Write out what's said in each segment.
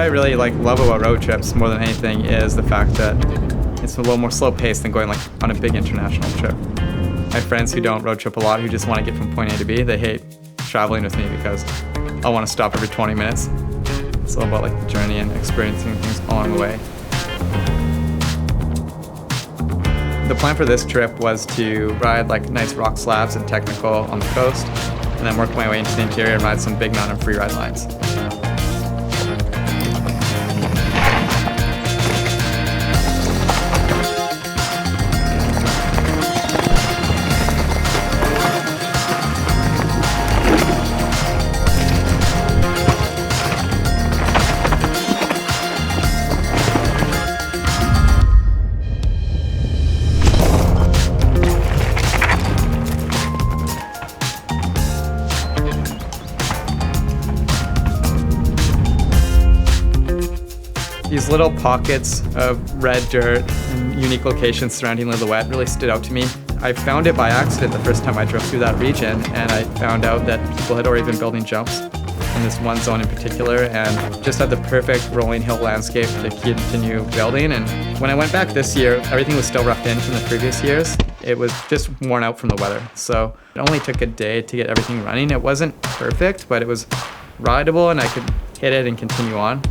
I really love about road trips more than anything is the fact that it's a little more slow paced than going on a big international trip. I have friends who don't road trip a lot who just want to get from point A to B. They hate traveling with me because I want to stop every 20 minutes. It's all about the journey and experiencing things along the way. The plan for this trip was to ride nice rock slabs and technical on the coast, and then work my way into the interior and ride some big mountain freeride lines. These little pockets of red dirt and unique locations surrounding LILLOOET really stood out to me. I found it by accident the first time I drove through that region, and I found out that people had already been building jumps in this one zone in particular, and just had the perfect rolling hill landscape to continue building. And when I went back this year, everything was still roughed in from the previous years. It was just worn out from the weather. So it only took a day to get everything running. It wasn't perfect, but it was rideable and I could hit it and continue on.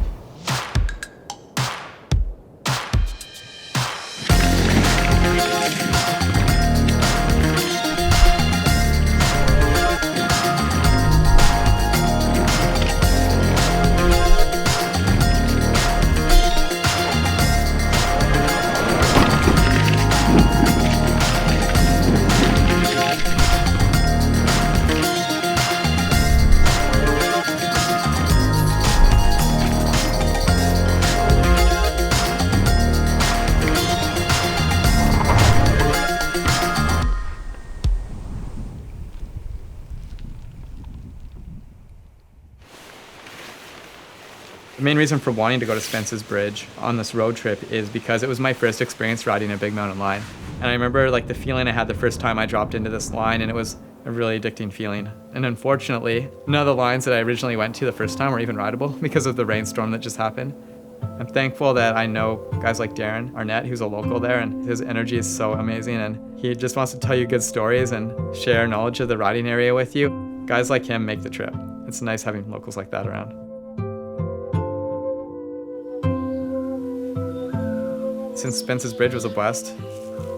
The main reason for wanting to go to SPENCES Bridge on this road trip is because it was my first experience riding a big mountain line. And I remember the feeling I had the first time I dropped into this line, and it was a really addicting feeling. And unfortunately, none of the lines that I originally went to the first time were even rideable because of the rainstorm that just happened. I'm thankful that I know guys like Darren Arnett, who's a local there, and his energy is so amazing, and he just wants to tell you good stories and share knowledge of the riding area with you. Guys like him make the trip. It's nice having locals like that around. Since SPENCES Bridge was a blast,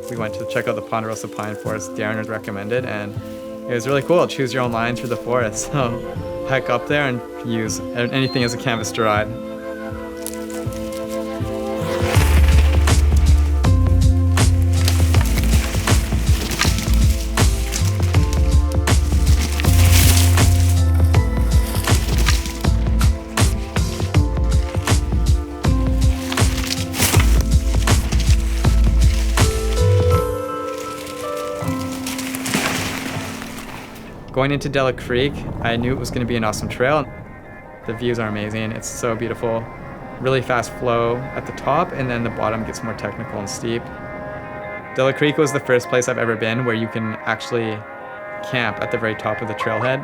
we went to check out the Ponderosa Pine Forest Darren had recommended, and it was really cool. Choose your own line through the forest. So hike up there and use anything as a canvas to ride. Going into DELLA Creek, I knew it was going to be an awesome trail. The views are amazing. It's so beautiful. Really fast flow at the top, and then the bottom gets more technical and steep. DELLA Creek was the first place I've ever been where you can actually camp at the very top of the trailhead.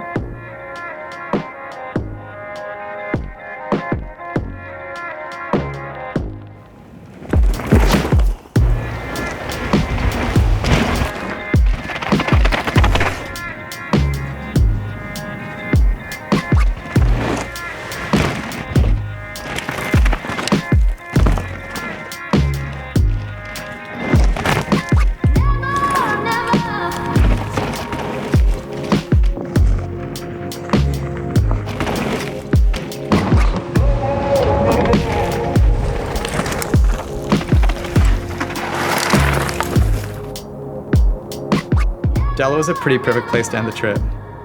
DELLA was a pretty perfect place to end the trip.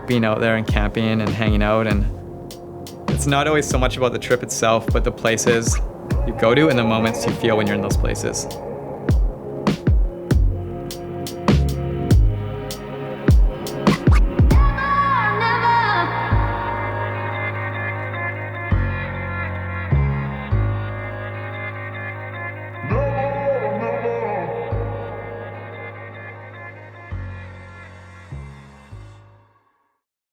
Being out there and camping and hanging out, and it's not always so much about the trip itself, but the places you go to and the moments you feel when you're in those places.